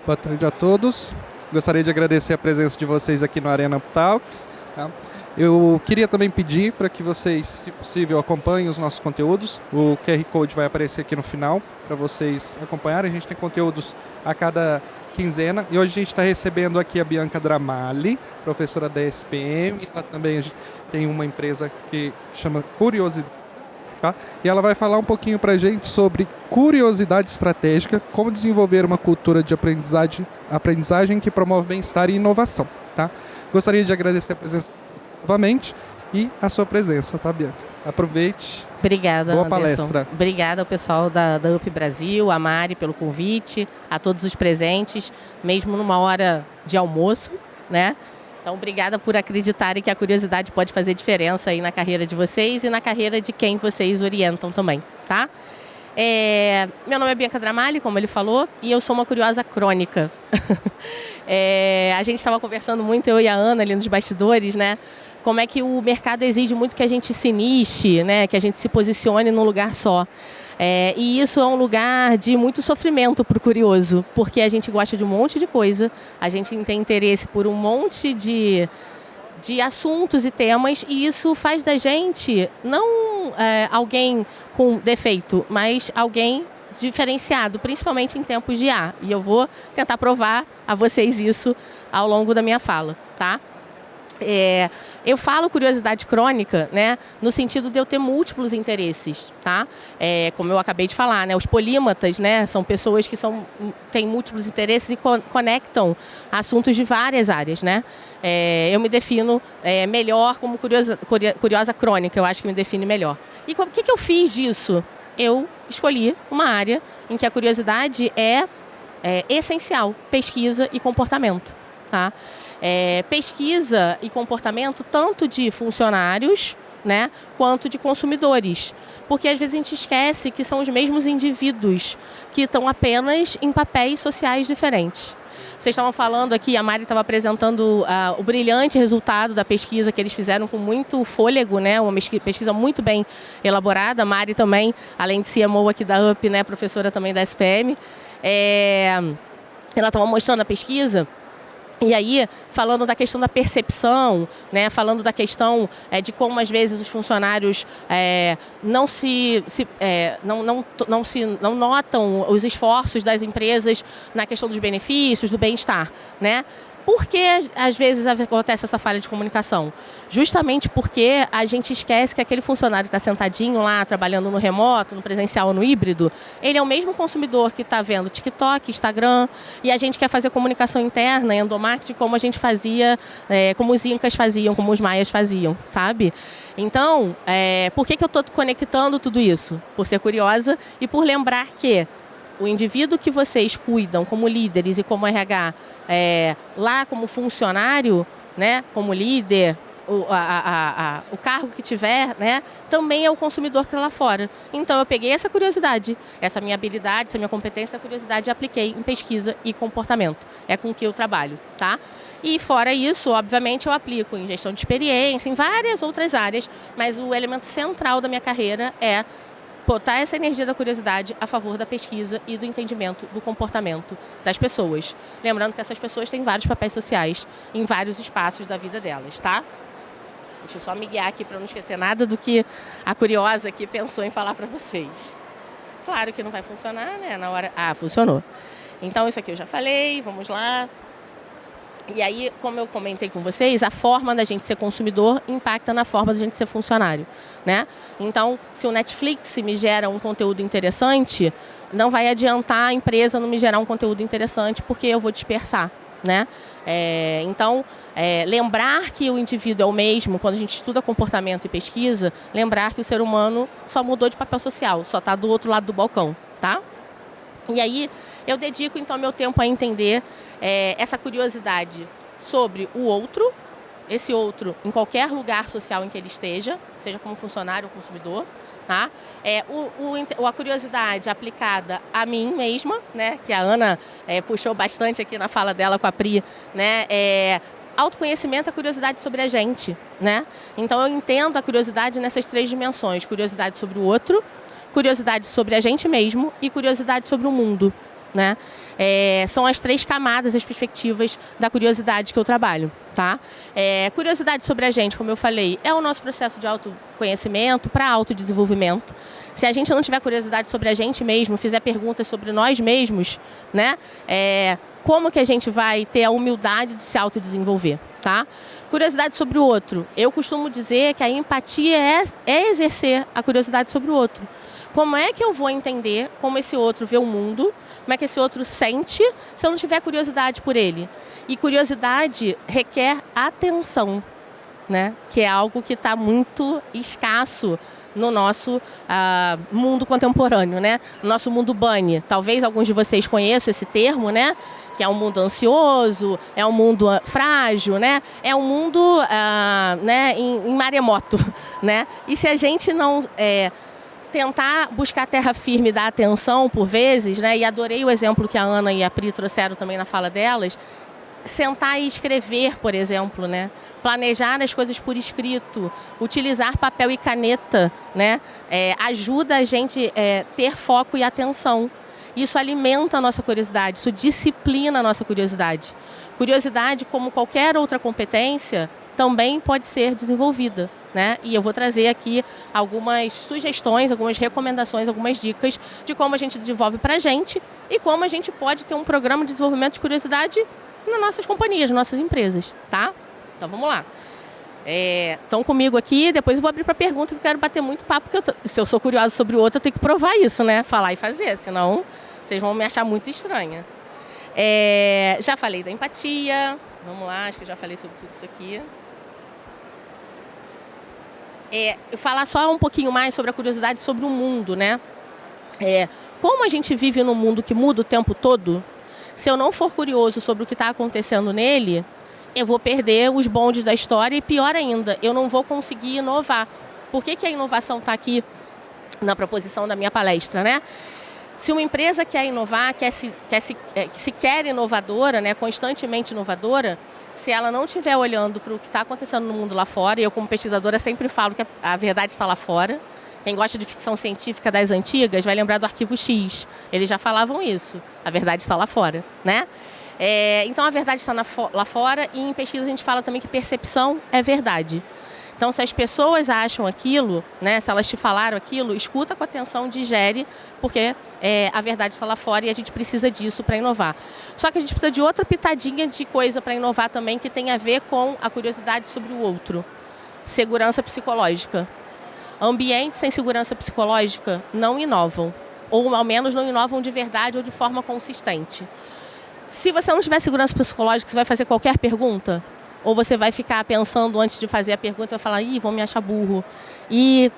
Boa tarde a todos. Gostaria de agradecer a presença de vocês aqui no Arena Talks. Tá? Eu queria também pedir para que vocês, se possível, acompanhem os nossos conteúdos. O QR Code vai aparecer aqui no final para vocês acompanharem. A gente tem conteúdos a cada quinzena. E hoje a gente está recebendo aqui a Bianca Dramali, professora da SPM. Ela também tem uma empresa que chama Curiosidade. Tá? E ela vai falar um pouquinho para a gente sobre curiosidade estratégica, como desenvolver uma cultura de aprendizagem que promove bem-estar e inovação. Tá? Gostaria de agradecer a presença novamente e a sua presença, tá, Bianca? Aproveite. Obrigada, Boa Anderson. palestra. Obrigada ao pessoal da UP Brasil, a Mari pelo convite, a todos os presentes, mesmo numa hora de almoço, né? Então, obrigada por acreditarem que a curiosidade pode fazer diferença aí na carreira de vocês e na carreira de quem vocês orientam também, tá? Meu nome é Bianca Dramali, como ele falou, e eu sou uma curiosa crônica. A gente estava conversando muito, eu e a Ana, ali nos bastidores, né? Como é que o mercado exige muito que a gente se niche, né? Que a gente se posicione num lugar só. E isso é um lugar de muito sofrimento para o curioso, porque a gente gosta de um monte de coisa, a gente tem interesse por um monte de assuntos e temas, e isso faz da gente não alguém com defeito, mas alguém diferenciado, principalmente em tempos de IA. E eu vou tentar provar a vocês isso ao longo da minha fala, tá? Eu falo curiosidade crônica, né, no sentido de eu ter múltiplos interesses, tá? Como eu acabei de falar, né, os polímatas, né, são pessoas que têm múltiplos interesses e conectam assuntos de várias áreas, né? Eu me defino melhor como curiosa crônica, eu acho que me define melhor. E o que eu fiz disso? Eu escolhi uma área em que a curiosidade é essencial, pesquisa e comportamento, tá? Pesquisa e comportamento tanto de funcionários, né, quanto de consumidores. Porque às vezes a gente esquece que são os mesmos indivíduos que estão apenas em papéis sociais diferentes. Vocês estavam falando aqui, a Mari estava apresentando o brilhante resultado da pesquisa que eles fizeram com muito fôlego, né? Uma pesquisa muito bem elaborada. A Mari também, além de CMO aqui da UP, né, professora também da SPM, ela estava mostrando a pesquisa. E aí, falando da questão da percepção, né, falando da questão de como às vezes os funcionários não notam os esforços das empresas na questão dos benefícios, do bem-estar, né? Por que às vezes acontece essa falha de comunicação? Justamente porque a gente esquece que aquele funcionário que está sentadinho lá, trabalhando no remoto, no presencial ou no híbrido, ele é o mesmo consumidor que está vendo TikTok, Instagram, e a gente quer fazer comunicação interna, endomarketing, como a gente fazia, como os incas faziam, como os maias faziam, sabe? Então, por que eu estou conectando tudo isso? Por ser curiosa e por lembrar que o indivíduo que vocês cuidam como líderes e como RH, lá como funcionário, né, como líder, o cargo que tiver, né, também é o consumidor que está lá fora. Então eu peguei essa curiosidade, essa minha habilidade, essa minha competência, essa curiosidade e apliquei em pesquisa e comportamento. É com que eu trabalho, tá? E fora isso, obviamente, eu aplico em gestão de experiência, em várias outras áreas, mas o elemento central da minha carreira é botar essa energia da curiosidade a favor da pesquisa e do entendimento do comportamento das pessoas. Lembrando que essas pessoas têm vários papéis sociais em vários espaços da vida delas, tá? Deixa eu só me guiar aqui para não esquecer nada do que a curiosa aqui pensou em falar para vocês. Claro que não vai funcionar, né? Na hora... funcionou. Então, isso aqui eu já falei, vamos lá. E aí, como eu comentei com vocês, a forma da gente ser consumidor impacta na forma da gente ser funcionário, né? Então, se o Netflix me gera um conteúdo interessante, não vai adiantar a empresa não me gerar um conteúdo interessante, porque eu vou dispersar, né? Então, lembrar que o indivíduo é o mesmo, quando a gente estuda comportamento e pesquisa, lembrar que o ser humano só mudou de papel social, só está do outro lado do balcão, tá? E aí, eu dedico, então, meu tempo a entender essa curiosidade sobre o outro, esse outro em qualquer lugar social em que ele esteja, seja como funcionário ou consumidor, tá? A curiosidade aplicada a mim mesma, né, que a Ana puxou bastante aqui na fala dela com a Pri, né, autoconhecimento é curiosidade sobre a gente, né? Então, eu entendo a curiosidade nessas três dimensões: curiosidade sobre o outro, curiosidade sobre a gente mesmo e curiosidade sobre o mundo, né? São as 3 camadas, as perspectivas da curiosidade que eu trabalho, tá? Curiosidade sobre a gente, como eu falei, é o nosso processo de autoconhecimento para autodesenvolvimento. Se a gente não tiver curiosidade sobre a gente mesmo, fizer perguntas sobre nós mesmos, né? Como que a gente vai ter a humildade de se autodesenvolver, tá? Curiosidade sobre o outro. Eu costumo dizer que a empatia é exercer a curiosidade sobre o outro. Como é que eu vou entender como esse outro vê o mundo? Como é que esse outro sente se eu não tiver curiosidade por ele? E curiosidade requer atenção, né? Que é algo que está muito escasso no nosso mundo contemporâneo, né? No nosso mundo bunny. Talvez alguns de vocês conheçam esse termo, né? Que é um mundo ansioso, é um mundo frágil, né? É um mundo né, em maremoto, né? E se a gente não tentar buscar terra firme e dar atenção por vezes, né? E adorei o exemplo que a Ana e a Pri trouxeram também na fala delas, sentar e escrever, por exemplo, né? Planejar as coisas por escrito, utilizar papel e caneta, né? Ajuda a gente ter foco e atenção. Isso alimenta a nossa curiosidade, isso disciplina a nossa curiosidade. Curiosidade, como qualquer outra competência, também pode ser desenvolvida, né? E eu vou trazer aqui algumas sugestões, algumas recomendações, algumas dicas de como a gente desenvolve para a gente e como a gente pode ter um programa de desenvolvimento de curiosidade nas nossas companhias, nas nossas empresas, tá? Então vamos lá. Estão comigo aqui, depois eu vou abrir para pergunta que eu quero bater muito papo, porque se eu sou curiosa sobre o outro, eu tenho que provar isso, né? Falar e fazer, senão vocês vão me achar muito estranha. Já falei da empatia, vamos lá, acho que eu já falei sobre tudo isso aqui. Eu falar só um pouquinho mais sobre a curiosidade sobre o mundo, né? Como a gente vive num mundo que muda o tempo todo, se eu não for curioso sobre o que está acontecendo nele, eu vou perder os bondes da história e, pior ainda, eu não vou conseguir inovar. Por que a inovação está aqui na proposição da minha palestra, né? Se uma empresa quer inovar, se quer inovadora, né, constantemente inovadora, se ela não estiver olhando para o que está acontecendo no mundo lá fora, e eu como pesquisadora sempre falo que a verdade está lá fora. Quem gosta de ficção científica das antigas vai lembrar do Arquivo X. Eles já falavam isso. A verdade está lá fora, né? Então a verdade está lá fora, e em pesquisa a gente fala também que percepção é verdade. Então, se as pessoas acham aquilo, né, se elas te falaram aquilo, escuta com atenção, digere, porque a verdade está lá fora e a gente precisa disso para inovar. Só que a gente precisa de outra pitadinha de coisa para inovar também, que tem a ver com a curiosidade sobre o outro. Segurança psicológica. Ambientes sem segurança psicológica não inovam, ou ao menos não inovam de verdade ou de forma consistente. Se você não tiver segurança psicológica, você vai fazer qualquer pergunta? Ou você vai ficar pensando antes de fazer a pergunta e vai falar, vão me achar burro. E,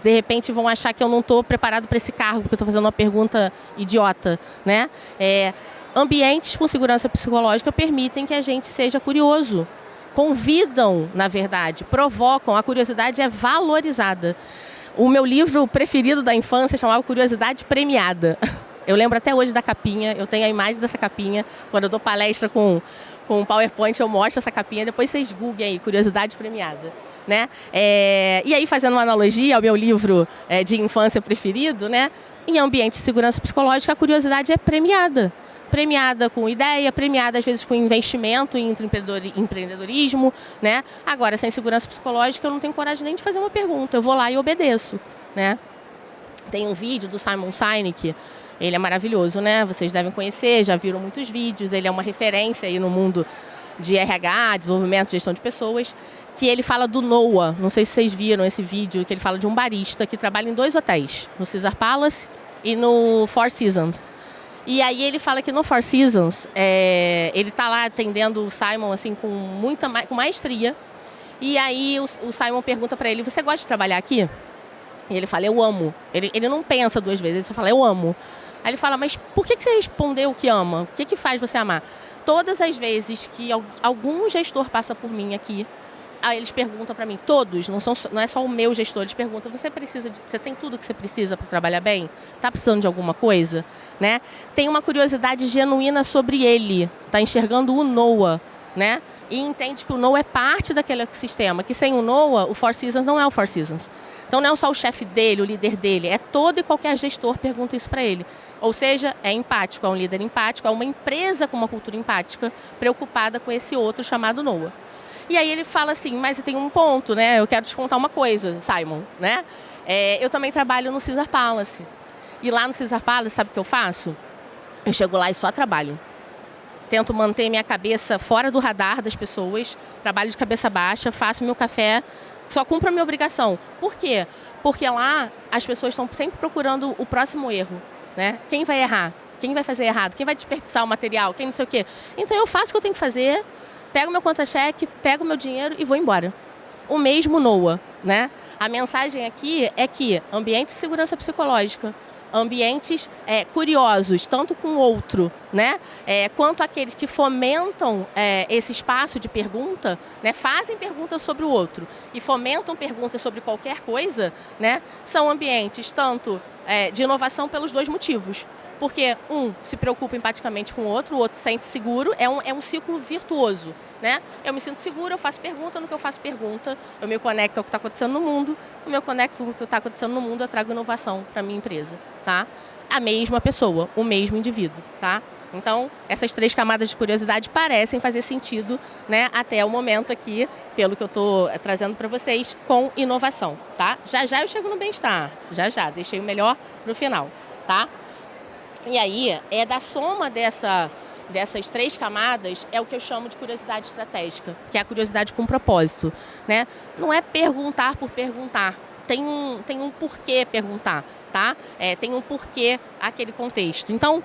de repente, vão achar que eu não estou preparado para esse cargo, porque eu estou fazendo uma pergunta idiota, né? Ambientes com segurança psicológica permitem que a gente seja curioso. Convidam, na verdade, provocam. A curiosidade é valorizada. O meu livro preferido da infância chamava Curiosidade Premiada. Eu lembro até hoje da capinha, eu tenho a imagem dessa capinha. Quando eu dou palestra com o PowerPoint, eu mostro essa capinha, depois vocês googlem aí, Curiosidade Premiada, né? E aí, fazendo uma analogia ao meu livro de infância preferido, né? Em ambiente de segurança psicológica, a curiosidade é premiada. Premiada com ideia, premiada às vezes com investimento em empreendedorismo, né? Agora, sem segurança psicológica, eu não tenho coragem nem de fazer uma pergunta, eu vou lá e obedeço, né? Tem um vídeo do Simon Sinek. Ele é maravilhoso, né? Vocês devem conhecer, já viram muitos vídeos. Ele é uma referência aí no mundo de RH, desenvolvimento, gestão de pessoas, que ele fala do Noah. Não sei se vocês viram esse vídeo, que ele fala de um barista que trabalha em 2 hotéis, no Caesar Palace e no Four Seasons. E aí ele fala que no Four Seasons, ele tá lá atendendo o Simon assim, com maestria. E aí o Simon pergunta para ele, você gosta de trabalhar aqui? E ele fala, eu amo. Ele não pensa 2 vezes, ele só fala, eu amo. Aí ele fala, mas por que você respondeu que ama? O que faz você amar? Todas as vezes que algum gestor passa por mim aqui, aí eles perguntam para mim, todos, não é só o meu gestor, eles perguntam, você tem tudo que você precisa para trabalhar bem? Está precisando de alguma coisa? Né? Tem uma curiosidade genuína sobre ele, está enxergando o Noah, né? e entende que o NOA é parte daquele ecossistema, que sem o NOA, o Four Seasons não é o Four Seasons. Então não é só o chefe dele, o líder dele, é todo e qualquer gestor pergunta isso para ele. Ou seja, é empático, é um líder empático, é uma empresa com uma cultura empática, preocupada com esse outro chamado NOA. E aí ele fala assim, mas tem um ponto, né? Eu quero te contar uma coisa, Simon, né? Eu também trabalho no Caesar Palace. E lá no Caesar Palace, sabe o que eu faço? Eu chego lá e só trabalho. Tento manter minha cabeça fora do radar das pessoas, trabalho de cabeça baixa, faço meu café, só cumpro a minha obrigação. Por quê? Porque lá as pessoas estão sempre procurando o próximo erro, né? Quem vai errar? Quem vai fazer errado? Quem vai desperdiçar o material? Quem não sei o quê? Então eu faço o que eu tenho que fazer, pego meu contra-cheque, pego meu dinheiro e vou embora. O mesmo NOA, né? A mensagem aqui é que ambiente de segurança psicológica, ambientes curiosos, tanto com o outro, né, quanto aqueles que fomentam esse espaço de pergunta, né, fazem perguntas sobre o outro e fomentam perguntas sobre qualquer coisa, né, são ambientes tanto de inovação pelos dois motivos. Porque um se preocupa empaticamente com o outro se sente seguro, é um ciclo virtuoso, né? Eu me sinto seguro, eu faço pergunta, no que eu faço pergunta, eu me conecto ao que está acontecendo no mundo, eu me conecto com o que está acontecendo no mundo, eu trago inovação para a minha empresa, tá? A mesma pessoa, o mesmo indivíduo, tá? Então, essas 3 camadas de curiosidade parecem fazer sentido, né, até o momento aqui, pelo que eu estou trazendo para vocês, com inovação, tá? Já eu chego no bem-estar, já, deixei o melhor para o final, tá? E aí, da soma dessas 3 camadas, é o que eu chamo de curiosidade estratégica, que é a curiosidade com propósito, né? Não é perguntar por perguntar, tem um porquê perguntar, tá? Tem um porquê aquele contexto. Então,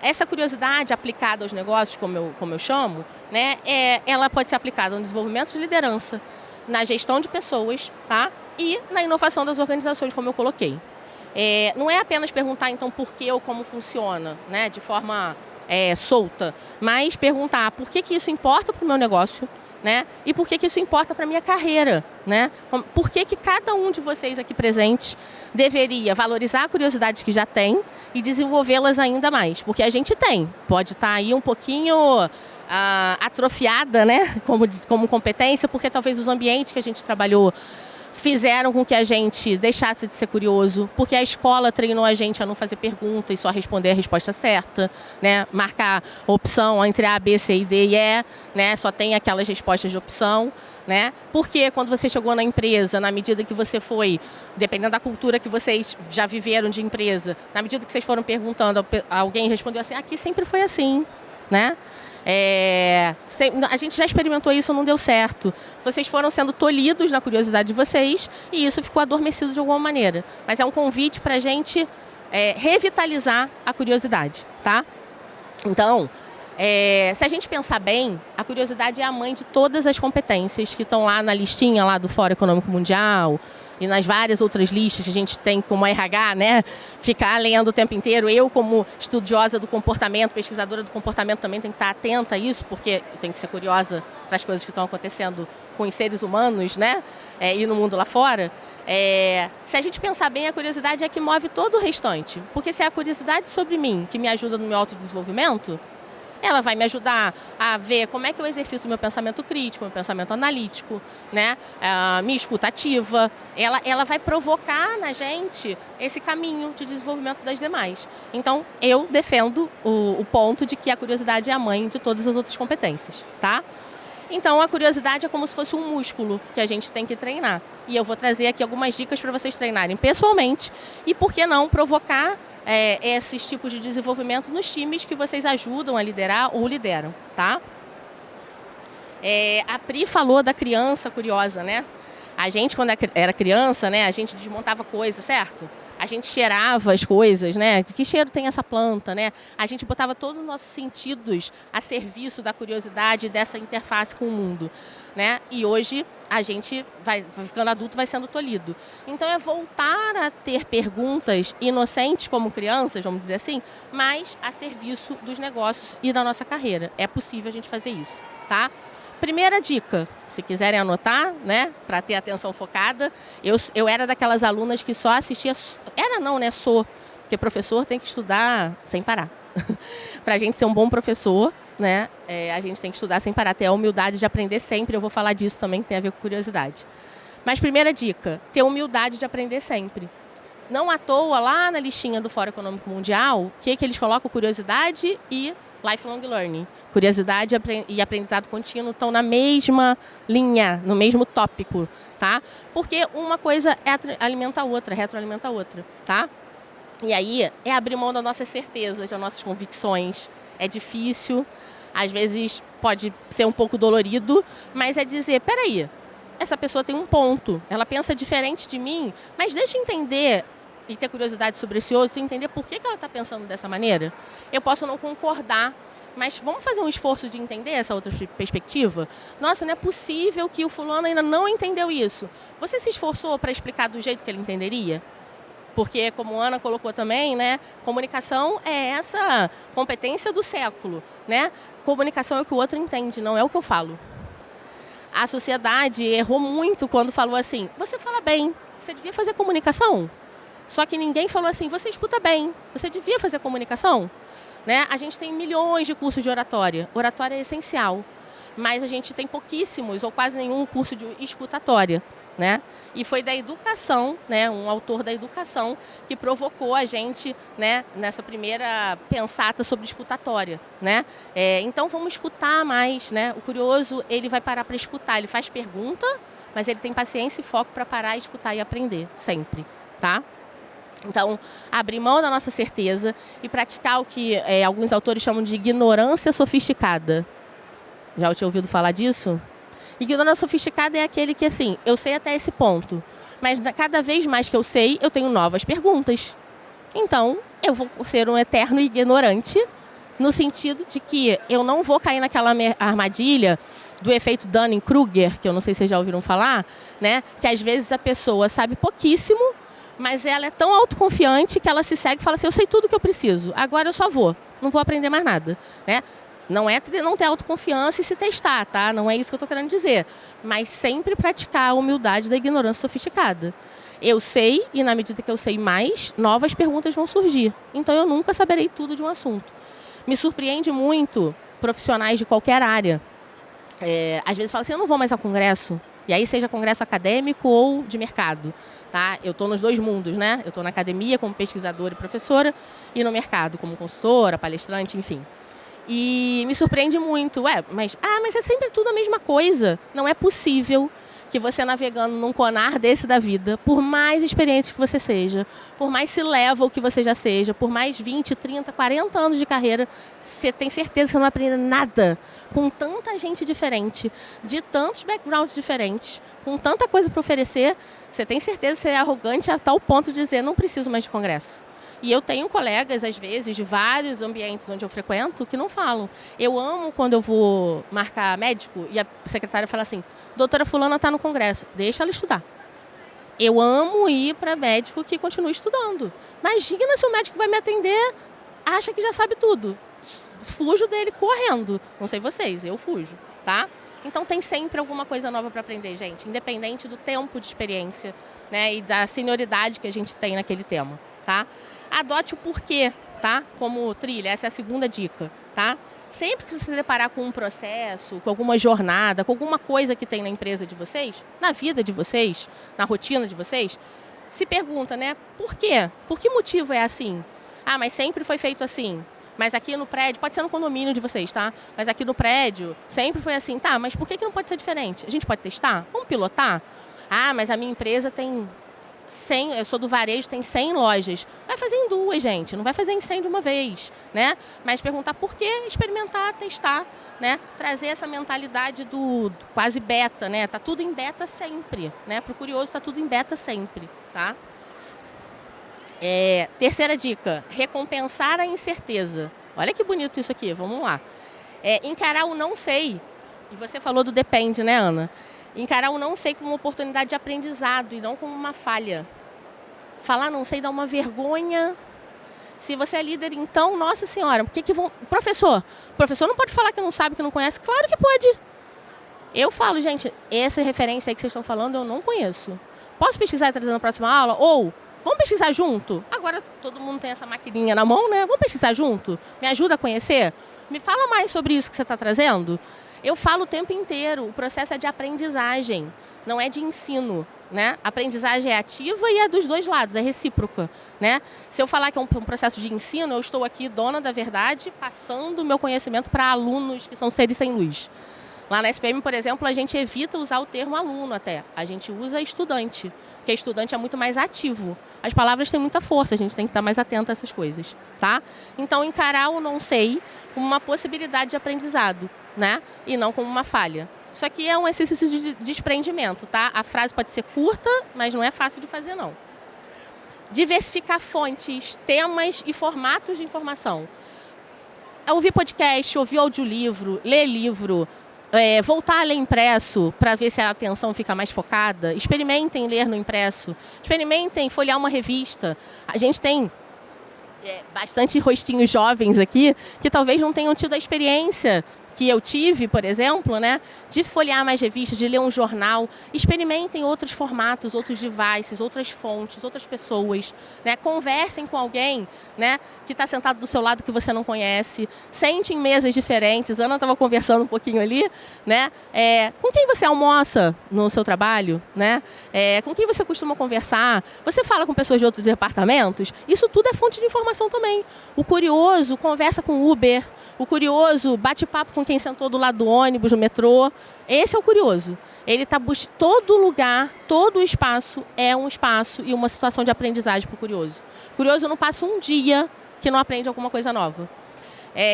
essa curiosidade aplicada aos negócios, como eu chamo, né? Ela pode ser aplicada no desenvolvimento de liderança, na gestão de pessoas, tá? E na inovação das organizações, como eu coloquei. Não é apenas perguntar, então, por que ou como funciona, né, de forma solta, mas perguntar por que isso importa para o meu negócio, né, e por que isso importa para a minha carreira, né? Por que cada um de vocês aqui presentes deveria valorizar a curiosidade que já tem e desenvolvê-las ainda mais, porque a gente pode estar aí um pouquinho atrofiada, né, como competência, porque talvez os ambientes que a gente trabalhou fizeram com que a gente deixasse de ser curioso, porque a escola treinou a gente a não fazer pergunta e só responder a resposta certa, né? Marcar opção entre A, B, C, D e E, né? Só tem aquelas respostas de opção, né? Porque quando você chegou na empresa, na medida que você foi, dependendo da cultura que vocês já viveram de empresa, na medida que vocês foram perguntando, alguém respondeu assim, aqui sempre foi assim, né? A gente já experimentou isso, não deu certo. Vocês foram sendo tolhidos na curiosidade de vocês e isso ficou adormecido de alguma maneira. Mas é um convite para a gente revitalizar a curiosidade, tá? Então, se a gente pensar bem, a curiosidade é a mãe de todas as competências que estão lá na listinha lá do Fórum Econômico Mundial e nas várias outras listas que a gente tem como RH, né? Ficar lendo o tempo inteiro. Eu, como estudiosa do comportamento, pesquisadora do comportamento, também tenho que estar atenta a isso, porque eu tenho que ser curiosa para as coisas que estão acontecendo com os seres humanos, né? E no mundo lá fora. Se a gente pensar bem, a curiosidade é que move todo o restante. Porque se é a curiosidade sobre mim que me ajuda no meu autodesenvolvimento, ela vai me ajudar a ver como é que eu exercito o meu pensamento crítico, meu pensamento analítico, né? Minha escuta ativa. Ela vai provocar na gente esse caminho de desenvolvimento das demais. Então, eu defendo o ponto de que a curiosidade é a mãe de todas as outras competências, tá? Então, a curiosidade é como se fosse um músculo que a gente tem que treinar. E eu vou trazer aqui algumas dicas para vocês treinarem pessoalmente e, por que não, provocar esses tipos de desenvolvimento nos times que vocês ajudam a liderar ou lideram, tá? A Pri falou da criança curiosa, né? A gente, quando era criança, né, a gente desmontava coisas, certo? A gente cheirava as coisas, né? Que cheiro tem essa planta, né? A gente botava todos os nossos sentidos a serviço da curiosidade dessa interface com o mundo, né? E hoje a gente vai ficando adulto, vai sendo tolhido. Então é voltar a ter perguntas inocentes como crianças, vamos dizer assim, mas a serviço dos negócios e da nossa carreira. É possível a gente fazer isso, tá? Primeira dica, se quiserem anotar, né, para ter atenção focada, eu era daquelas alunas que só assistia, sou, porque professor tem que estudar sem parar. Para a gente ser um bom professor, né? A gente tem que estudar sem parar, ter a humildade de aprender sempre. Eu vou falar disso também, que tem a ver com curiosidade. Mas primeira dica, ter humildade de aprender sempre. Não à toa, lá na listinha do Fórum Econômico Mundial, o que eles colocam? Curiosidade e lifelong learning. Curiosidade e aprendizado contínuo estão na mesma linha, no mesmo tópico, tá? Porque uma coisa alimenta a outra, retroalimenta a outra, tá? E aí é abrir mão das nossas certezas, das nossas convicções. É difícil, às vezes pode ser um pouco dolorido, mas é dizer, peraí, essa pessoa tem um ponto, ela pensa diferente de mim, mas deixa eu entender e ter curiosidade sobre esse outro, entender por que ela está pensando dessa maneira. Eu posso não concordar, mas vamos fazer um esforço de entender essa outra perspectiva? Nossa, não é possível que o fulano ainda não entendeu isso. Você se esforçou para explicar do jeito que ele entenderia? Porque, como a Ana colocou também, né, comunicação é essa competência do século, né? Comunicação é o que o outro entende, não é o que eu falo. A sociedade errou muito quando falou assim, você fala bem, você devia fazer comunicação. Só que ninguém falou assim, você escuta bem, você devia fazer comunicação. Né? A gente tem milhões de cursos de oratória. Oratória é essencial, mas a gente tem pouquíssimos ou quase nenhum curso de escutatória. Né? E foi da educação, né, um autor da educação, que provocou a gente, né, nessa primeira pensata sobre escutatória. Né? Então vamos escutar mais. Né? O curioso, ele vai parar para escutar, ele faz pergunta, mas ele tem paciência e foco para parar, escutar e aprender, sempre. Tá? Então, abrir mão da nossa certeza e praticar o que alguns autores chamam de ignorância sofisticada. Já tinha ouvido falar disso? Ignorância sofisticada é aquele que, assim, eu sei até esse ponto, mas cada vez mais que eu sei, eu tenho novas perguntas. Então, eu vou ser um eterno ignorante, no sentido de que eu não vou cair naquela armadilha do efeito Dunning-Kruger, que eu não sei se vocês já ouviram falar, né? Que às vezes a pessoa sabe pouquíssimo, mas ela é tão autoconfiante que ela se segue e fala assim, eu sei tudo que eu preciso, agora eu só vou, não vou aprender mais nada. Né? Não é não ter autoconfiança e se testar, tá? Não é isso que eu estou querendo dizer. Mas sempre praticar a humildade da ignorância sofisticada. Eu sei, e na medida que eu sei mais, novas perguntas vão surgir. Então eu nunca saberei tudo de um assunto. Me surpreende muito profissionais de qualquer área. Às vezes falam assim, eu não vou mais a congresso. E aí seja congresso acadêmico ou de mercado. Tá? Eu estou nos dois mundos, né? Eu estou na academia como pesquisadora e professora e no mercado como consultora, palestrante, enfim. E me surpreende muito. Mas é sempre tudo a mesma coisa. Não é possível que você navegando num conar desse da vida, por mais experiência que você seja, por mais level que você já seja, por mais 20, 30, 40 anos de carreira, você tem certeza que você não vai aprender nada com tanta gente diferente, de tantos backgrounds diferentes, com tanta coisa para oferecer, você tem certeza que você é arrogante a tal ponto de dizer, não preciso mais de congresso. E eu tenho colegas, às vezes, de vários ambientes onde eu frequento, que não falam. Eu amo quando eu vou marcar médico e a secretária fala assim, doutora fulana está no congresso, deixa ela estudar. Eu amo ir para médico que continue estudando. Imagina se o médico vai me atender, acha que já sabe tudo. Fujo dele correndo. Não sei vocês, eu fujo, tá? Então tem sempre alguma coisa nova para aprender, gente, independente do tempo de experiência, né, e da senioridade que a gente tem naquele tema, tá? Adote o porquê, tá? Como trilha, essa é a segunda dica, tá? Sempre que você se deparar com um processo, com alguma jornada, com alguma coisa que tem na empresa de vocês, na vida de vocês, na rotina de vocês, se pergunta, né? Por quê? Por que motivo é assim? Mas sempre foi feito assim. Mas aqui no prédio, pode ser no condomínio de vocês, tá? Mas aqui no prédio, sempre foi assim. Tá, mas por que não pode ser diferente? A gente pode testar? Vamos pilotar? Mas a minha empresa tem 100, eu sou do varejo, tem 100 lojas. Vai fazer em 2, gente, não vai fazer em 100 de uma vez, né? Mas perguntar por que, experimentar, testar, né? Trazer essa mentalidade do quase beta, né? Tá tudo em beta sempre, né? Pro curioso tá tudo em beta sempre, tá? Terceira dica, recompensar a incerteza. Olha que bonito isso aqui, vamos lá. Encarar o não sei, e você falou do depende, né, Ana? Encarar o não sei como uma oportunidade de aprendizado e não como uma falha. Falar não sei dá uma vergonha. Se você é líder, então, nossa senhora, por que vão... Professor não pode falar que não sabe, que não conhece? Claro que pode. Eu falo, gente, essa referência aí que vocês estão falando eu não conheço. Posso pesquisar e trazer na próxima aula? Ou, vamos pesquisar junto? Agora todo mundo tem essa maquininha na mão, né? Vamos pesquisar junto? Me ajuda a conhecer? Me fala mais sobre isso que você está trazendo. Eu falo o tempo inteiro, o processo é de aprendizagem, não é de ensino, né? A aprendizagem é ativa e é dos dois lados, é recíproca, né? Se eu falar que é um processo de ensino, eu estou aqui, dona da verdade, passando o meu conhecimento para alunos que são seres sem luz. Lá na SPM, por exemplo, a gente evita usar o termo aluno até, a gente usa estudante, porque estudante é muito mais ativo. As palavras têm muita força, a gente tem que estar mais atento a essas coisas, tá? Então, encarar o não sei como uma possibilidade de aprendizado, né? E não como uma falha. Isso aqui é um exercício de desprendimento, tá? A frase pode ser curta, mas não é fácil de fazer, não. Diversificar fontes, temas e formatos de informação. Ouvir podcast, ouvir audiolivro, ler livro, voltar a ler impresso para ver se a atenção fica mais focada. Experimentem ler no impresso. Experimentem folhear uma revista. A gente tem bastante rostinhos jovens aqui que talvez não tenham tido a experiência que eu tive, por exemplo, né, de folhear mais revistas, de ler um jornal. Experimentem outros formatos, outros devices, outras fontes, outras pessoas, né? Conversem com alguém, né, que está sentado do seu lado que você não conhece. Sente em mesas diferentes. A Ana estava conversando um pouquinho ali, né? Com quem você almoça no seu trabalho, né? Com quem você costuma conversar? Você fala com pessoas de outros departamentos? Isso tudo é fonte de informação também. O curioso conversa com o Uber. O curioso bate papo com quem sentou do lado do ônibus, no metrô. Esse é o curioso. Ele está buscando todo lugar, todo espaço é um espaço e uma situação de aprendizagem para o curioso. O curioso não passa um dia que não aprende alguma coisa nova.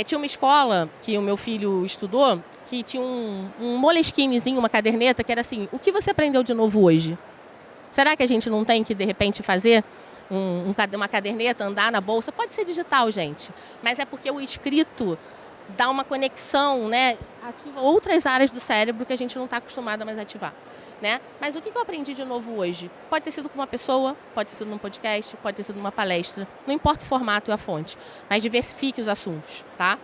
Tinha uma escola que o meu filho estudou que tinha um molesquinezinho, uma caderneta, que era assim: o que você aprendeu de novo hoje? Será que a gente não tem que, de repente, fazer uma caderneta, andar na bolsa? Pode ser digital, gente, mas é porque o escrito dá uma conexão, né? Ativa outras áreas do cérebro que a gente não está acostumado a mais ativar, né? Mas o que eu aprendi de novo hoje? Pode ter sido com uma pessoa, pode ter sido num podcast, pode ter sido numa palestra, não importa o formato e a fonte, mas diversifique os assuntos, tá?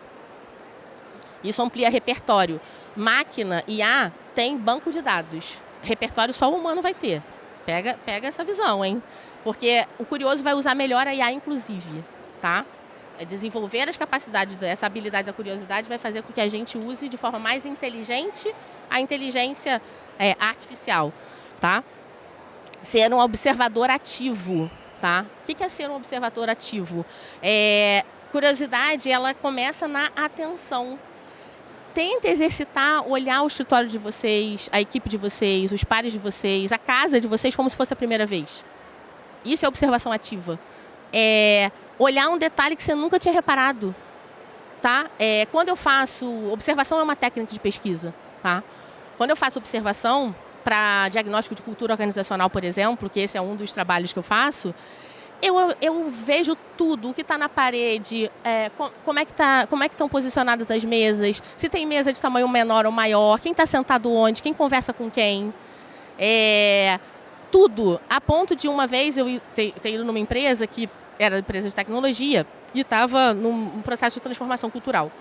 Isso amplia repertório. Máquina, IA, tem banco de dados. Repertório só o humano vai ter. Pega essa visão, hein? Porque o curioso vai usar melhor a IA, inclusive, tá? Desenvolver as capacidades, essa habilidade da curiosidade vai fazer com que a gente use de forma mais inteligente a inteligência artificial, tá? Ser um observador ativo, tá? O que é ser um observador ativo? Curiosidade, ela começa na atenção. Tenta exercitar, olhar o escritório de vocês, a equipe de vocês, os pares de vocês, a casa de vocês como se fosse a primeira vez. Isso é observação ativa. Olhar um detalhe que você nunca tinha reparado, tá? Quando eu faço... Observação é uma técnica de pesquisa, tá? Quando eu faço observação para diagnóstico de cultura organizacional, por exemplo, que esse é um dos trabalhos que eu faço, eu vejo tudo, o que está na parede, como é que estão posicionadas as mesas, se tem mesa de tamanho menor ou maior, quem está sentado onde, quem conversa com quem. Tudo. A ponto de uma vez eu ter ido numa empresa que era empresa de tecnologia e estava num processo de transformação cultural.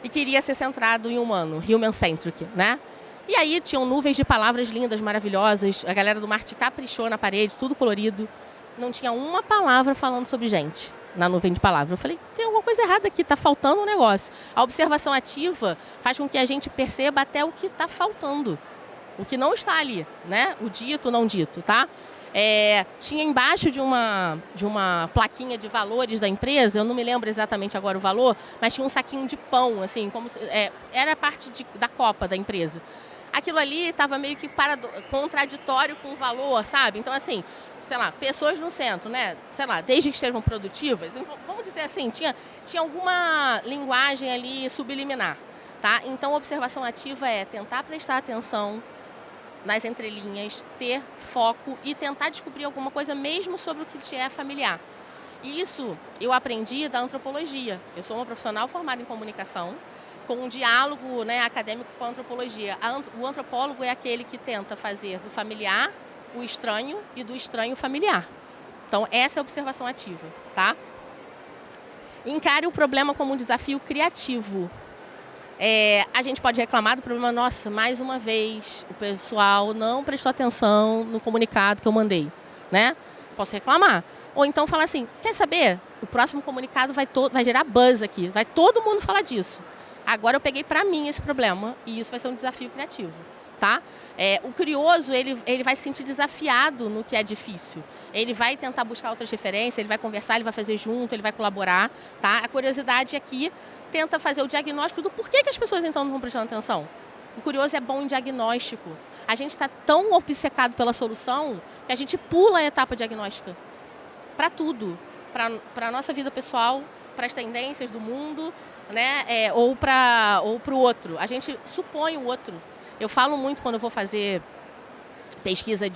E queria ser centrado em humano, human-centric, né? E aí tinham nuvens de palavras lindas, maravilhosas, a galera do marketing caprichou na parede, tudo colorido. Não tinha uma palavra falando sobre gente na nuvem de palavras. Eu falei, tem alguma coisa errada aqui, está faltando um negócio. A observação ativa faz com que a gente perceba até o que está faltando. O que não está ali, né? O dito, não dito, tá? Tinha embaixo de uma plaquinha de valores da empresa, eu não me lembro exatamente agora o valor, mas tinha um saquinho de pão, assim, como se, era parte da copa da empresa. Aquilo ali estava meio que contraditório com o valor, sabe? Então, assim, sei lá, pessoas no centro, né? Sei lá, desde que estejam produtivas, vamos dizer assim, tinha alguma linguagem ali subliminar, tá? Então, observação ativa é tentar prestar atenção nas entrelinhas, ter foco e tentar descobrir alguma coisa mesmo sobre o que te é familiar. E isso eu aprendi da antropologia. Eu sou uma profissional formada em comunicação, com um diálogo, né, acadêmico com a antropologia. O antropólogo é aquele que tenta fazer do familiar o estranho e do estranho familiar. Então, essa é a observação ativa, tá? Encare o problema como um desafio criativo. A gente pode reclamar do problema, nossa, mais uma vez, o pessoal não prestou atenção no comunicado que eu mandei, né? Posso reclamar. Ou então falar assim, quer saber? O próximo comunicado vai gerar buzz aqui, vai todo mundo falar disso. Agora eu peguei para mim esse problema e isso vai ser um desafio criativo, tá? O curioso, ele vai se sentir desafiado no que é difícil. Ele vai tentar buscar outras referências, ele vai conversar, ele vai fazer junto, ele vai colaborar, tá? A curiosidade aqui tenta fazer o diagnóstico do porquê que as pessoas então não estão prestando atenção. O curioso é bom em diagnóstico. A gente está tão obcecado pela solução que a gente pula a etapa diagnóstica para tudo, para a nossa vida pessoal, para as tendências do mundo, né? Ou para o outro. A gente supõe o outro. Eu falo muito quando eu vou fazer pesquisa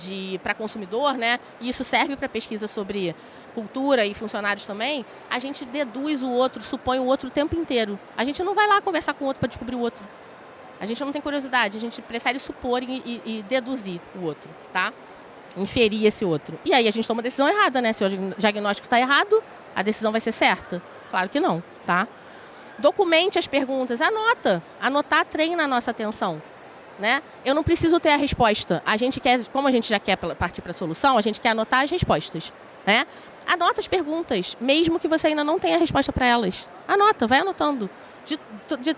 para consumidor, né? E isso serve para pesquisa sobre cultura e funcionários também. A gente deduz o outro, supõe o outro o tempo inteiro. A gente não vai lá conversar com o outro para descobrir o outro. A gente não tem curiosidade, a gente prefere supor e deduzir o outro, tá? Inferir esse outro. E aí a gente toma uma decisão errada, né? Se o diagnóstico está errado, a decisão vai ser certa? Claro que não, tá? Documente as perguntas, anota. Anotar treina a nossa atenção, né? Eu não preciso ter a resposta. Como a gente já quer partir para a solução, a gente quer anotar as respostas, né? Anota as perguntas, mesmo que você ainda não tenha a resposta para elas. Anota, vai anotando.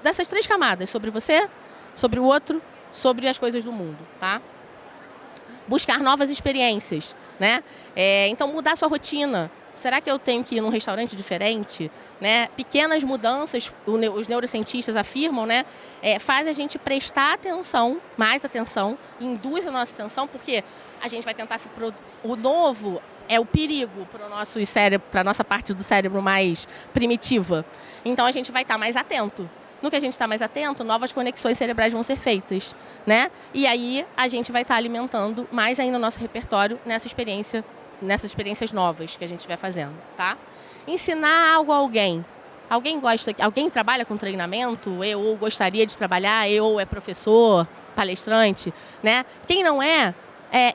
Dessas 3 camadas, sobre você, sobre o outro, sobre as coisas do mundo, tá? Buscar novas experiências, né? Então, mudar sua rotina. Será que eu tenho que ir num restaurante diferente? Né? Pequenas mudanças, os neurocientistas afirmam, né? Faz a gente prestar atenção, mais atenção, induz a nossa atenção, porque a gente vai tentar o novo é o perigo para o nosso cérebro, para a nossa parte do cérebro mais primitiva. Então, a gente vai estar mais atento. No que a gente está mais atento, novas conexões cerebrais vão ser feitas, né? E aí a gente vai estar alimentando mais ainda o nosso repertório nessas experiências novas que a gente estiver fazendo, tá? Ensinar algo a alguém. Alguém trabalha com treinamento? Eu gostaria de trabalhar? Eu é professor, palestrante, né? Quem não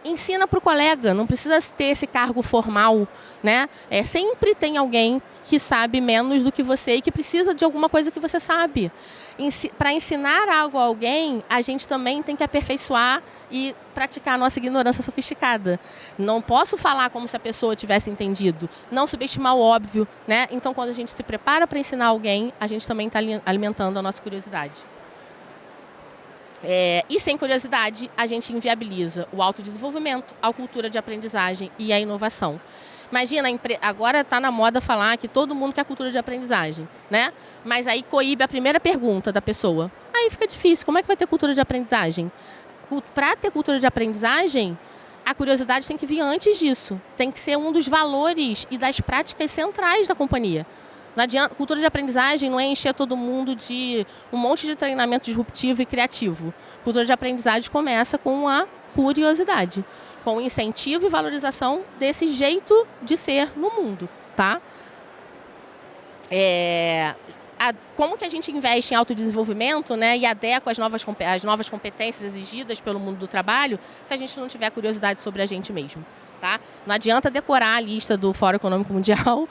ensina para o colega, não precisa ter esse cargo formal, né? Sempre tem alguém que sabe menos do que você e que precisa de alguma coisa que você sabe. Para ensinar algo a alguém, a gente também tem que aperfeiçoar e praticar a nossa ignorância sofisticada. Não posso falar como se a pessoa tivesse entendido, não subestimar o óbvio, né? Então, quando a gente se prepara para ensinar alguém, a gente também está alimentando a nossa curiosidade. E sem curiosidade, a gente inviabiliza o autodesenvolvimento, a cultura de aprendizagem e a inovação. Imagina, agora está na moda falar que todo mundo quer cultura de aprendizagem, né? Mas aí coíbe a primeira pergunta da pessoa. Aí fica difícil, como é que vai ter cultura de aprendizagem? Para ter cultura de aprendizagem, a curiosidade tem que vir antes disso. Tem que ser um dos valores e das práticas centrais da companhia. Não adianta, cultura de aprendizagem não é encher todo mundo de um monte de treinamento disruptivo e criativo. Cultura de aprendizagem começa com a curiosidade, com o incentivo e valorização desse jeito de ser no mundo, tá? Como que a gente investe em autodesenvolvimento, né, e adequa as novas competências exigidas pelo mundo do trabalho se a gente não tiver curiosidade sobre a gente mesmo? Tá? Não adianta decorar a lista do Fórum Econômico Mundial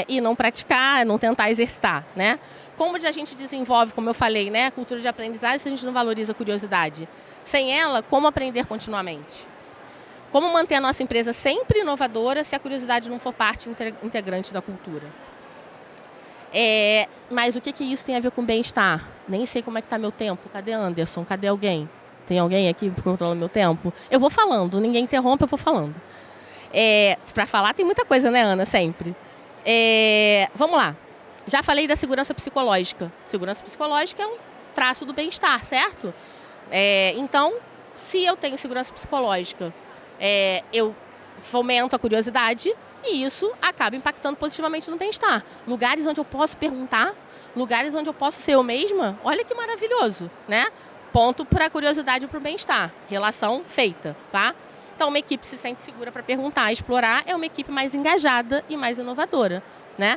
e não praticar, não tentar exercitar, né? Como a gente desenvolve, como eu falei, né, cultura de aprendizagem se a gente não valoriza a curiosidade? Sem ela, como aprender continuamente? Como manter a nossa empresa sempre inovadora se a curiosidade não for parte integrante da cultura? Mas o que isso tem a ver com bem-estar? Nem sei como é que está meu tempo. Cadê Anderson? Cadê alguém? Tem alguém aqui controlando meu tempo? Eu vou falando, ninguém interrompe, eu vou falando. Para falar tem muita coisa, né, Ana? Sempre. Vamos lá. Já falei da segurança psicológica. Segurança psicológica é um traço do bem-estar, certo? Então, se eu tenho segurança psicológica, eu fomento a curiosidade e isso acaba impactando positivamente no bem-estar. Lugares onde eu posso perguntar, lugares onde eu posso ser eu mesma, olha que maravilhoso, né? Ponto para a curiosidade e para o bem-estar. Relação feita, tá? Então, uma equipe se sente segura para perguntar, explorar, é uma equipe mais engajada e mais inovadora, né?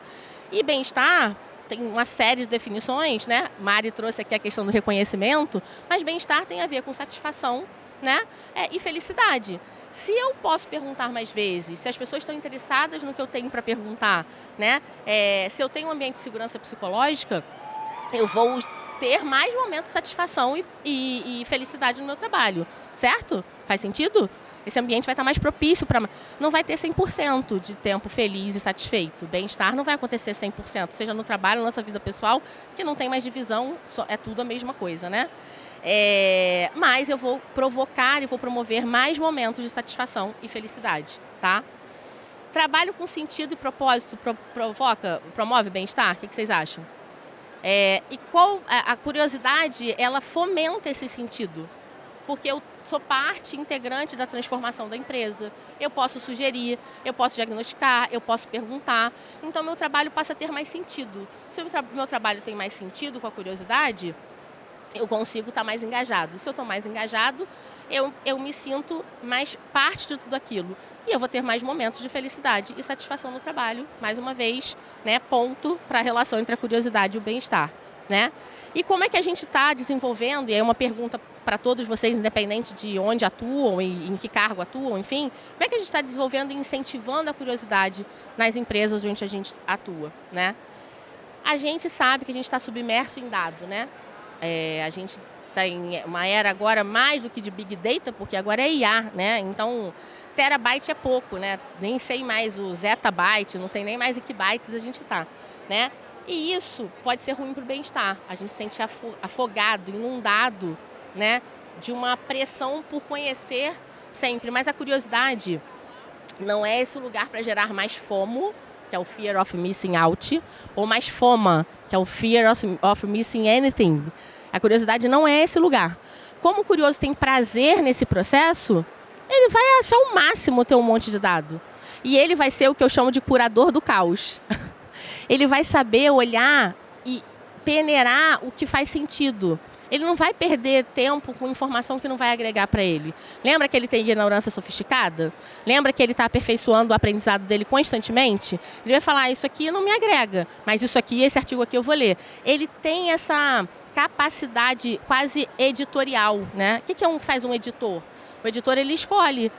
E bem-estar tem uma série de definições, né? Mari trouxe aqui a questão do reconhecimento, mas bem-estar tem a ver com satisfação, né? E felicidade. Se eu posso perguntar mais vezes, se as pessoas estão interessadas no que eu tenho para perguntar, né? Se eu tenho um ambiente de segurança psicológica, eu vou ter mais momentos de satisfação e felicidade no meu trabalho, certo? Faz sentido? Esse ambiente vai estar mais propício para... Não vai ter 100% de tempo feliz e satisfeito. Bem-estar não vai acontecer 100%, seja no trabalho, na nossa vida pessoal, que não tem mais divisão, é tudo a mesma coisa, né? Mas eu vou provocar e vou promover mais momentos de satisfação e felicidade, tá? Trabalho com sentido e propósito promove bem-estar? O que vocês acham? E a curiosidade, ela fomenta esse sentido, porque eu sou parte integrante da transformação da empresa. Eu posso sugerir, eu posso diagnosticar, eu posso perguntar. Então, meu trabalho passa a ter mais sentido. Se o meu trabalho tem mais sentido com a curiosidade, eu consigo estar mais engajado. Se eu estou mais engajado, eu me sinto mais parte de tudo aquilo. E eu vou ter mais momentos de felicidade e satisfação no trabalho. Mais uma vez, né, ponto para a relação entre a curiosidade e o bem-estar, né? E como é que a gente está desenvolvendo, e é uma pergunta para todos vocês, independente de onde atuam e em que cargo atuam, enfim, como é que a gente está desenvolvendo e incentivando a curiosidade nas empresas onde a gente atua, né? A gente sabe que a gente está submerso em dado, né? A gente está em uma era agora mais do que de Big Data, porque agora é IA, né? Então, terabyte é pouco, né? Nem sei mais o zettabyte, não sei nem mais em que bytes a gente está, né? E isso pode ser ruim para o bem-estar. A gente se sente afogado, inundado, né? De uma pressão por conhecer sempre. Mas a curiosidade não é esse lugar para gerar mais FOMO, que é o Fear of Missing Out, ou mais FOMA, que é o Fear of Missing Anything. A curiosidade não é esse lugar. Como o curioso tem prazer nesse processo, ele vai achar o máximo ter um monte de dado. E ele vai ser o que eu chamo de curador do caos. Ele vai saber olhar e peneirar o que faz sentido. Ele não vai perder tempo com informação que não vai agregar para ele. Lembra que ele tem ignorância sofisticada? Lembra que ele está aperfeiçoando o aprendizado dele constantemente? Ele vai falar, isso aqui não me agrega, mas isso aqui, esse artigo aqui eu vou ler. Ele tem essa capacidade quase editorial, né? O que faz um editor? O editor, ele escolhe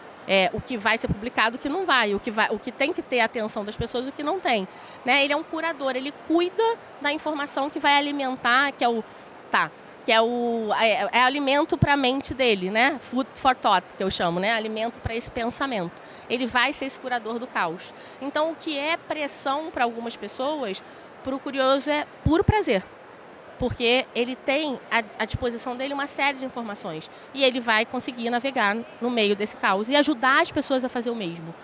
o que vai ser publicado, o que não vai, o que tem que ter a atenção das pessoas, o que não tem, né? Ele é um curador, ele cuida da informação que vai alimentar, que é alimento para a mente dele, né? Food for thought, que eu chamo, né? Alimento para esse pensamento. Ele vai ser esse curador do caos. Então, o que é pressão para algumas pessoas, para o curioso é puro prazer. Porque ele tem à disposição dele uma série de informações. E ele vai conseguir navegar no meio desse caos e ajudar as pessoas a fazer o mesmo.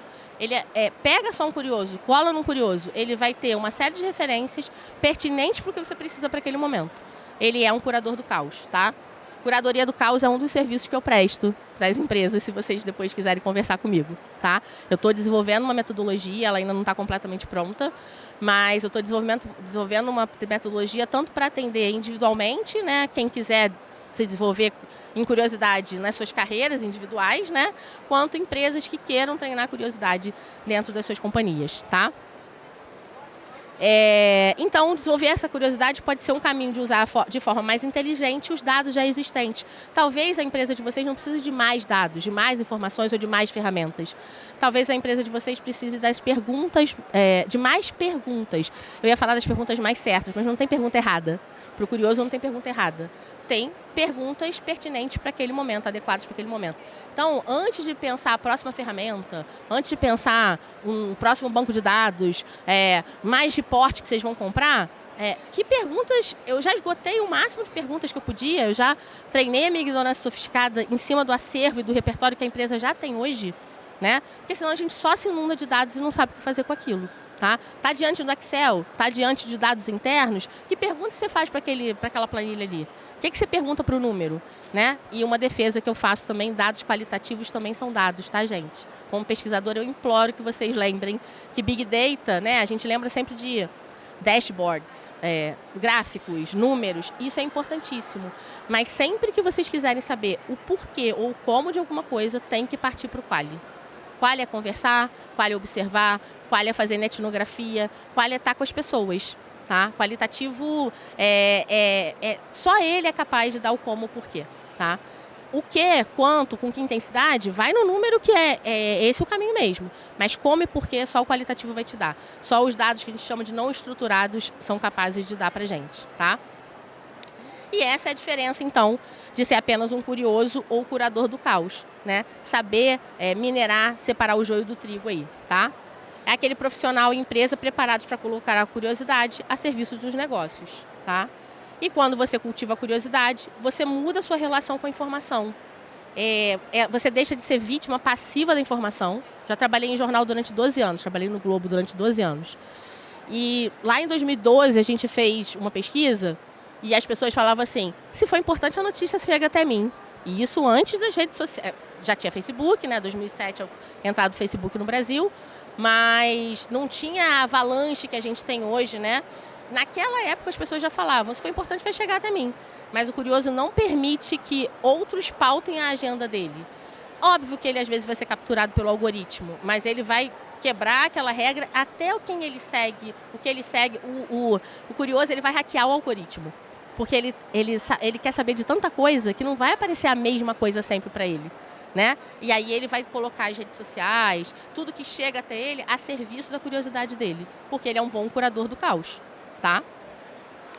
Ele pega só um curioso, cola num curioso, ele vai ter uma série de referências pertinentes para o que você precisa para aquele momento. Ele é um curador do caos, tá? Curadoria do caos é um dos serviços que eu presto para as empresas, se vocês depois quiserem conversar comigo, tá? Eu estou desenvolvendo uma metodologia, ela ainda não está completamente pronta, mas eu estou desenvolvendo uma metodologia tanto para atender individualmente, né? Quem quiser se desenvolver em curiosidade nas suas carreiras individuais, né? Quanto empresas que queiram treinar curiosidade dentro das suas companhias, tá? Então, desenvolver essa curiosidade pode ser um caminho de usar de forma mais inteligente os dados já existentes. Talvez a empresa de vocês não precise de mais dados, de mais informações ou de mais ferramentas. Talvez a empresa de vocês precise das perguntas, de mais perguntas. Eu ia falar das perguntas mais certas, mas não tem pergunta errada. Para o curioso não tem pergunta errada. Tem perguntas pertinentes para aquele momento, adequadas para aquele momento. Então, antes de pensar a próxima ferramenta, antes de pensar um próximo banco de dados, mais reporte que vocês vão comprar, que perguntas... Eu já esgotei o máximo de perguntas que eu podia, eu já treinei a minha ignorância sofisticada em cima do acervo e do repertório que a empresa já tem hoje, né? Porque senão a gente só se inunda de dados e não sabe o que fazer com aquilo. Tá diante do Excel, tá diante de dados internos, que pergunta você faz para aquela planilha ali? O que você pergunta para o número? Né? E uma defesa que eu faço também, dados qualitativos também são dados, tá, gente? Como pesquisador, eu imploro que vocês lembrem que Big Data, né, a gente lembra sempre de dashboards, gráficos, números, isso é importantíssimo. Mas sempre que vocês quiserem saber o porquê ou o como de alguma coisa, tem que partir para o quali. Qual é conversar, qual é observar, qual é fazer etnografia, qual é estar com as pessoas. Tá? Qualitativo, só ele é capaz de dar o como, o porquê. Tá? O que, quanto, com que intensidade, vai no número que é esse o caminho mesmo. Mas como e porquê, só o qualitativo vai te dar. Só os dados que a gente chama de não estruturados são capazes de dar pra gente. Tá? E essa é a diferença, então, de ser apenas um curioso ou curador do caos, né? Saber minerar, separar o joio do trigo aí, tá? É aquele profissional e empresa preparados para colocar a curiosidade a serviço dos negócios, tá? E quando você cultiva a curiosidade, você muda a sua relação com a informação. Você deixa de ser vítima passiva da informação. Já trabalhei em jornal durante 12 anos, trabalhei no Globo durante 12 anos. E lá em 2012 a gente fez uma pesquisa e as pessoas falavam assim, se for importante a notícia chega até mim. E isso antes das redes sociais. Já tinha Facebook, né? 2007 entrado o Facebook no Brasil, mas não tinha a avalanche que a gente tem hoje, né? Naquela época as pessoas já falavam, se for importante vai chegar até mim. Mas o curioso não permite que outros pautem a agenda dele. Óbvio que ele às vezes vai ser capturado pelo algoritmo, mas ele vai quebrar aquela regra até quem ele segue, o que ele segue. O curioso ele vai hackear o algoritmo, porque ele quer saber de tanta coisa que não vai aparecer a mesma coisa sempre para ele, né? E aí ele vai colocar as redes sociais, tudo que chega até ele a serviço da curiosidade dele, porque ele é um bom curador do caos, tá?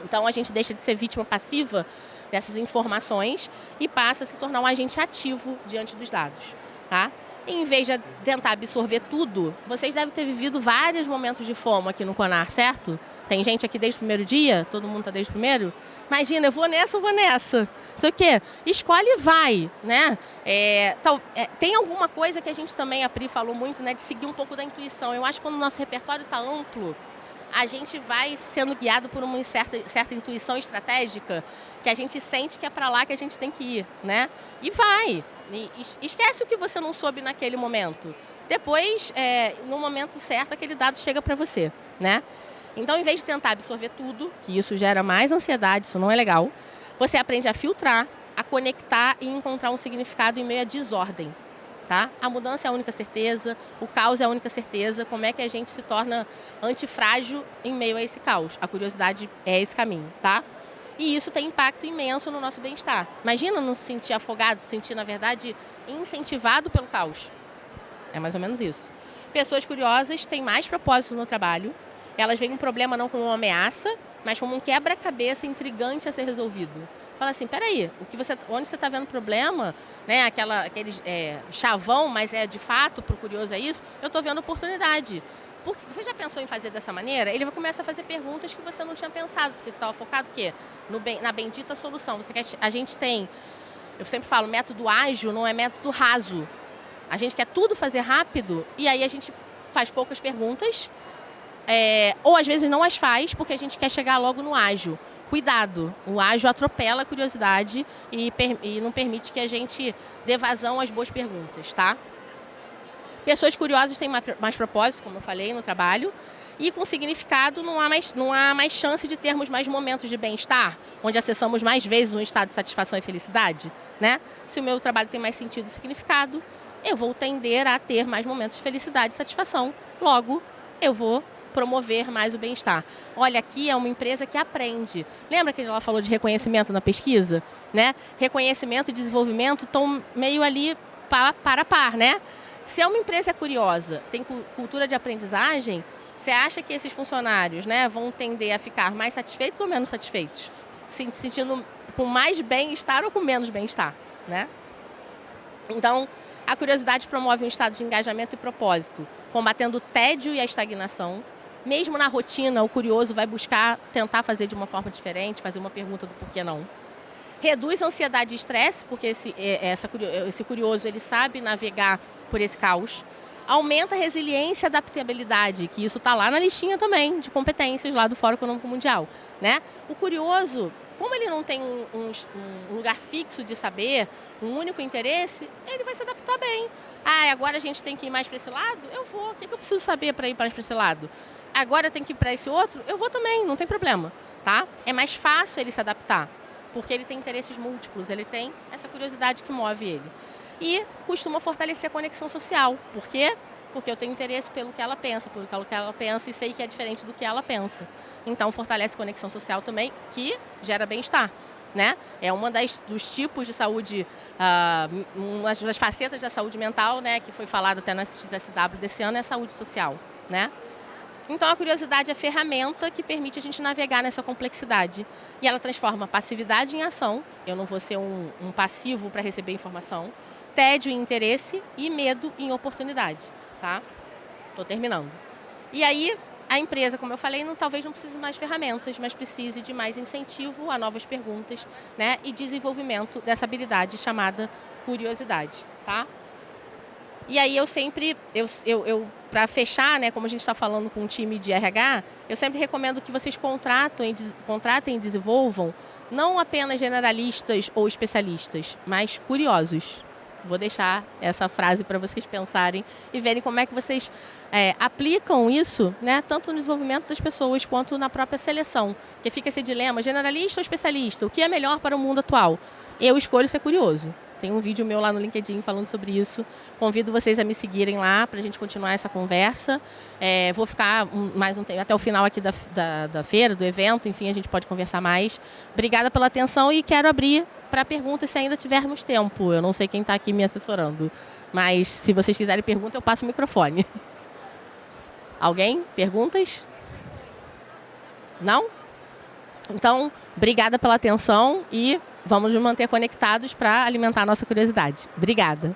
Então a gente deixa de ser vítima passiva dessas informações e passa a se tornar um agente ativo diante dos dados, tá? E em vez de tentar absorver tudo, vocês devem ter vivido vários momentos de FOMO aqui no Conar, certo? Tem gente aqui desde o primeiro dia? Todo mundo está desde o primeiro? Imagina, eu vou nessa ou vou nessa? Não sei o quê. Escolhe e vai, né? Tem alguma coisa que a gente também, a Pri falou muito, né? De seguir um pouco da intuição. Eu acho que quando o nosso repertório está amplo, a gente vai sendo guiado por uma certa intuição estratégica que a gente sente que é para lá que a gente tem que ir, né? E vai. E esquece o que você não soube naquele momento. Depois, no momento certo, aquele dado chega para você, né? Então, em vez de tentar absorver tudo, que isso gera mais ansiedade, isso não é legal, você aprende a filtrar, a conectar e encontrar um significado em meio à desordem. Tá? A mudança é a única certeza, o caos é a única certeza. Como é que a gente se torna antifrágil em meio a esse caos? A curiosidade é esse caminho, tá? E isso tem impacto imenso no nosso bem-estar. Imagina não se sentir afogado, se sentir, na verdade, incentivado pelo caos. É mais ou menos isso. Pessoas curiosas têm mais propósito no trabalho. Elas veem um problema não como uma ameaça, mas como um quebra-cabeça intrigante a ser resolvido. Fala assim, peraí, onde você está vendo problema, né? Aquele chavão, mas de fato, para o curioso é isso, eu estou vendo oportunidade. Porque você já pensou em fazer dessa maneira? Ele começa a fazer perguntas que você não tinha pensado, porque você estava focado o quê? Na bendita solução. A gente tem, eu sempre falo, método ágil não é método raso. A gente quer tudo fazer rápido e aí a gente faz poucas perguntas, ou às vezes não as faz porque a gente quer chegar logo no ágil. Cuidado, o ágil atropela a curiosidade e não permite que a gente dê vazão às boas perguntas, tá? Pessoas curiosas têm mais propósito, como eu falei, no trabalho, e com significado não há mais chance de termos mais momentos de bem-estar, onde acessamos mais vezes um estado de satisfação e felicidade, né? Se o meu trabalho tem mais sentido e significado, eu vou tender a ter mais momentos de felicidade e satisfação. Logo, eu vou promover mais o bem-estar. Olha, aqui é uma empresa que aprende. Lembra que ela falou de reconhecimento na pesquisa? Né? Reconhecimento e desenvolvimento estão meio ali par a par, né? Se é uma empresa curiosa, tem cultura de aprendizagem, você acha que esses funcionários, né, vão tender a ficar mais satisfeitos ou menos satisfeitos? Se sentindo com mais bem-estar ou com menos bem-estar, né? Então, a curiosidade promove um estado de engajamento e propósito, combatendo o tédio e a estagnação. Mesmo na rotina, o curioso vai tentar fazer de uma forma diferente, fazer uma pergunta do porquê não. Reduz a ansiedade e estresse, porque esse curioso ele sabe navegar por esse caos. Aumenta a resiliência e adaptabilidade, que isso está lá na listinha também de competências lá do Fórum Econômico Mundial, né? O curioso, como ele não tem um lugar fixo de saber, um único interesse, ele vai se adaptar bem. Agora a gente tem que ir mais para esse lado? Eu vou. O que eu preciso saber para ir mais para esse lado? Agora tem que ir para esse outro? Eu vou também, não tem problema, tá? É mais fácil ele se adaptar, porque ele tem interesses múltiplos, ele tem essa curiosidade que move ele. E costuma fortalecer a conexão social. Por quê? Porque eu tenho interesse pelo que ela pensa, e sei que é diferente do que ela pensa. Então, fortalece a conexão social também, que gera bem-estar, né? É uma dos tipos de saúde, uma das facetas da saúde mental, né, que foi falado até na XSW desse ano, é a saúde social, né? Então, a curiosidade é a ferramenta que permite a gente navegar nessa complexidade. E ela transforma passividade em ação. Eu não vou ser um passivo para receber informação. Tédio em interesse e medo em oportunidade. Tá? Estou terminando. E aí, a empresa, como eu falei, talvez não precise mais ferramentas, mas precise de mais incentivo a novas perguntas, né? E desenvolvimento dessa habilidade chamada curiosidade. Tá? E aí eu sempre, para fechar, né, como a gente está falando com um time de RH, eu sempre recomendo que vocês contratem e desenvolvam não apenas generalistas ou especialistas, mas curiosos. Vou deixar essa frase para vocês pensarem e verem como é que vocês aplicam isso, né, tanto no desenvolvimento das pessoas quanto na própria seleção. Porque fica esse dilema, generalista ou especialista, o que é melhor para o mundo atual? Eu escolho ser curioso. Tem um vídeo meu lá no LinkedIn falando sobre isso. Convido vocês a me seguirem lá para a gente continuar essa conversa. Vou ficar mais um tempo, até o final aqui da feira, do evento. Enfim, a gente pode conversar mais. Obrigada pela atenção e quero abrir para perguntas se ainda tivermos tempo. Eu não sei quem está aqui me assessorando, mas se vocês quiserem pergunta, eu passo o microfone. Alguém? Perguntas? Não? Então, obrigada pela atenção e vamos nos manter conectados para alimentar a nossa curiosidade. Obrigada.